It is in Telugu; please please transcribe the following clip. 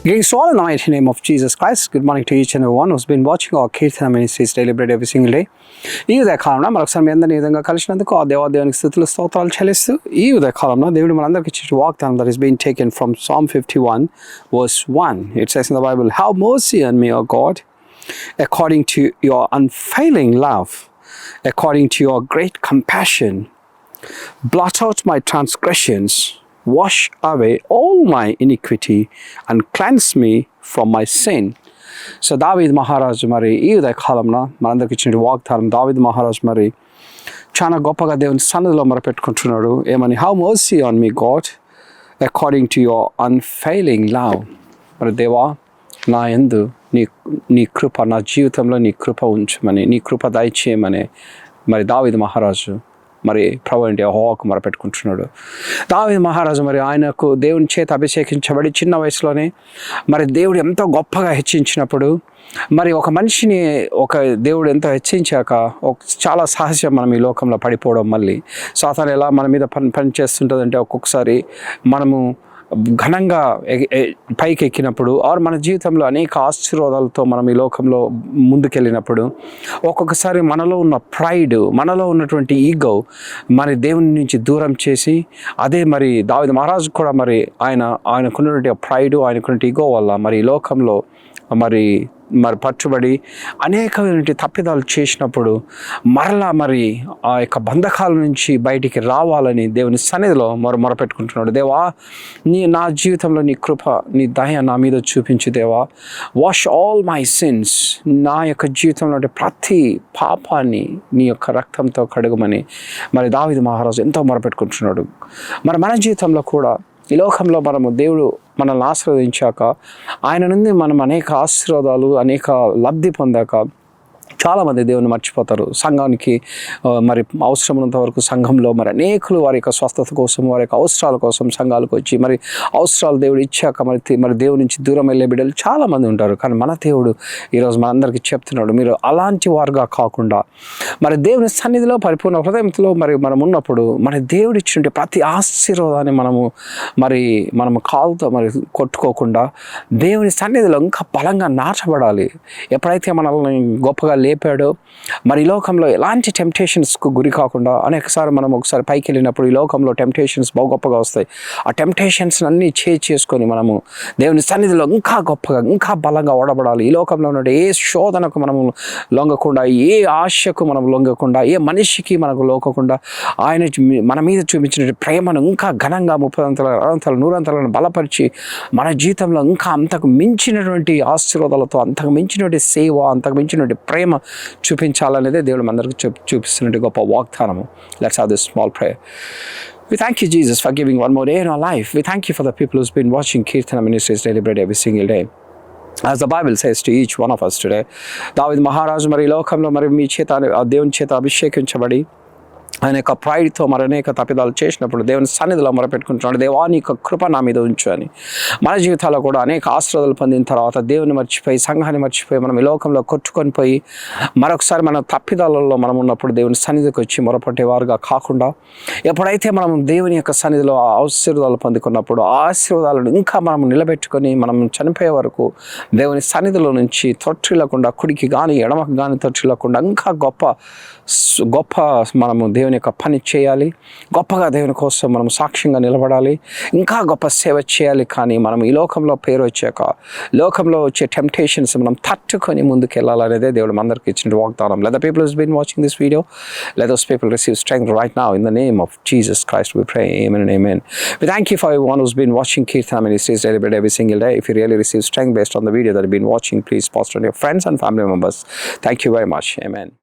Greetings to all in the mighty name of Jesus Christ. Good morning to each and everyone who's been watching our Kirtana Ministries daily bread every single day. ఈ ఉదయకాలంలో మరొకసారి మీ అందరినీ ఈ విధంగా కలిసినందుకు ఆ దేవునికి స్తుతులు స్తోత్రాలు చెల్లిస్తూ ఈ ఉదయకాలంలో దేవుడు మనందరికీ ఇచ్చే వాగ్దానం that is being taken from Psalm 51 verse 1. It says in the Bible, "Have mercy on me, O God, according to your unfailing love, according to your great compassion. Blot out my transgressions, wash away all my iniquity and cleanse me from my sin." So దావీద్ మహారాజు మరి ఈ ఉదయకాలంలో మనందరికి ఇచ్చిన వాగ్దానం దావీద్ మహారాజు మరి చాలా గొప్పగా దేవుని సన్నిధిలో మొరపెట్టుకుంటున్నాడు ఏమని, "how mercy on me God according to your unfailing love." మరి దేవా నా యందు నీ కృప, నా జీవితంలో నీ కృప ఉంచమని, నీ కృప దయచేయమని మరి దావీద్ మహారాజు మరి ప్రభు అంటే యెహోవాకు మొరపెట్టుకుంటున్నాడు. దావీదు మహారాజు మరి ఆయనకు దేవుని చేత అభిషేకించబడి చిన్న వయసులోనే మరి దేవుడు ఎంతో గొప్పగా హెచ్చించినప్పుడు మరి ఒక మనిషిని ఒక దేవుడు ఎంతో హెచ్చించాక చాలా సహజం మనం ఈ లోకంలో పడిపోవడం. మళ్ళీ సాతాను ఎలా మన మీద పని చేస్తుంటుందంటే ఒక్కొక్కసారి మనము ఘనంగా పైకి ఎక్కినప్పుడు ఆర్ మన జీవితంలో అనేక ఆశీర్వాదాలతో మనం ఈ లోకంలో ముందుకెళ్ళినప్పుడు ఒక్కొక్కసారి మనలో ఉన్న ప్రైడ్, మనలో ఉన్నటువంటి ఈగో మరి దేవుని నుంచి దూరం చేసి, అదే మరి దావీదు మహారాజు కూడా మరి ఆయనకున్నటువంటి ప్రైడ్, ఆయనకున్నటువంటి ఈగో వల్ల మరి ఈ లోకంలో మరి పట్టుబడి అనేకమైన తప్పిదాలు చేసినప్పుడు మరలా మరి ఆ యొక్క బంధకాల నుంచి బయటికి రావాలని దేవుని సన్నిధిలో మొరపెట్టుకుంటున్నాడు. దేవా నా జీవితంలో నీ కృప, నీ దయ నా మీద చూపించు దేవా. వాష్ ఆల్ మై సిన్స్, నా యొక్క జీవితంలో ప్రతి పాపాన్ని నీ యొక్క రక్తంతో కడుగమని మరి దావీదు మహారాజు ఎంతో మొరపెట్టుకుంటున్నాడు. మరి మన జీవితంలో కూడా ఈ లోకంలో మనము దేవుడు మనల్ని ఆశీర్వదించాక ఆయన నుండి మనం అనేక ఆశీర్వాదాలు, అనేక లబ్ధి పొందాక చాలామంది దేవుని మర్చిపోతారు. సంఘానికి మరి అవసరమైనంత వరకు సంఘంలో మరి అనేకులు వారి యొక్క స్వస్థత కోసం, వారి యొక్క అవసరాల కోసం సంఘాలకు వచ్చి మరి అవసరాలు దేవుడు ఇచ్చాక మరి దేవుడి నుంచి దూరం వెళ్ళే బిడ్డలు చాలామంది ఉంటారు. కానీ మన దేవుడు ఈరోజు మనందరికీ చెప్తున్నాడు, మీరు అలాంటి వారుగా కాకుండా మరి దేవుని సన్నిధిలో పరిపూర్ణ హృదయంతో మరి మనం ఉన్నప్పుడు మరి దేవుడు ఇచ్చినటువంటి ప్రతి ఆశీర్వాదాన్ని మనము కాలుతో మరి కొట్టుకోకుండా దేవుని సన్నిధిలో ఇంకా బలంగా నాటబడాలి. ఎప్పుడైతే మనల్ని గొప్పగా లేపాడో మరి ఈ లోకంలో ఎలాంటి టెంప్టేషన్స్కు గురి కాకుండా, అనేకసారి మనం ఒకసారి పైకి వెళ్ళినప్పుడు ఈ లోకంలో టెంప్టేషన్స్ బహు గొప్పగా వస్తాయి. ఆ టెంప్టేషన్స్ అన్నీ చేసుకొని మనము దేవుని సన్నిధిలో ఇంకా గొప్పగా, ఇంకా బలంగా ఓడబడాలి. ఈ లోకంలో ఉన్న ఏ శోధనకు మనము లొంగకుండా, ఏ ఆశకు మనం లొంగకుండా, ఏ మనిషికి మనకు లోకకుండా ఆయన మన మీద చూపించిన ప్రేమను ఇంకా ఘనంగా 30 అంతలు 60 అంతలు 100 అంతలను బలపరిచి మన జీవితంలో ఇంకా అంతకు మించినటువంటి ఆశీర్వాదాలతో, అంతకు మించినటువంటి సేవ, అంతకు మించినటువంటి ప్రేమ చూపించాలనేదే దేవుడు మనందరికీ చూపిస్తున్నటువంటి గొప్ప వాగ్దానము. Let's have this small prayer. We thank you, Jesus, for giving one more day in our life. We thank you for the people who's been watching Kirtana Ministries daily bread every single day. As the Bible says to each one of us today, దావీదు మహారాజు మరి లోకంలో మరి మీ చేత, దేవుని చేత అభిషేకించబడి ఆయన యొక్క ప్రైడ్తో మరి అనేక తప్పిదాలు చేసినప్పుడు దేవుని సన్నిధిలో మొరపెట్టుకుంటున్నాడు, దేవా నీ యొక్క కృప నా మీద ఉంచు అని. మన జీవితాల్లో కూడా అనేక ఆశీర్వాదాలు పొందిన తర్వాత దేవుని మర్చిపోయి, సంఘాన్ని మర్చిపోయి మనం ఈ లోకంలో కొట్టుకొని పోయి మరొకసారి మన తప్పిదాలలో మనం ఉన్నప్పుడు దేవుని సన్నిధికి వచ్చి మొరపెట్టేవారుగా కాకుండా, ఎప్పుడైతే మనం దేవుని యొక్క సన్నిధిలో ఆశీర్వాదాలు పొందుకున్నప్పుడు ఆ ఆశీర్వాదాలను ఇంకా మనం నిలబెట్టుకొని మనం చనిపోయే వరకు దేవుని సన్నిధిలో నుంచి తొట్టిల్లకుండా, కుడికి కానీ ఎడమకు కానీ తొట్టిల్లకుండా ఇంకా గొప్ప మనము దేవుని యొక్క పని చేయాలి. గొప్పగా దేవుని కోసం మనం సాక్ష్యంగా నిలబడాలి. ఇంకా గొప్ప సేవ చేయాలి. కానీ మనం ఈ లోకంలో పేరు వచ్చాక లోకంలో వచ్చే టెంప్టేషన్స్ మనం తట్టుకొని ముందుకు వెళ్ళాలనేదే దేవుడు మనందరికీ ఇచ్చిన వాగ్దానం. Let the people who's been watching this video, let those people receive strength right now in the name of Jesus Christ we pray. Amen and amen. We thank you for everyone who's been watching Kirtana Ministries daily bread every single day. If you really receive strength based on the video that you've been watching, please post on your friends and family members. Thank you very much. Amen.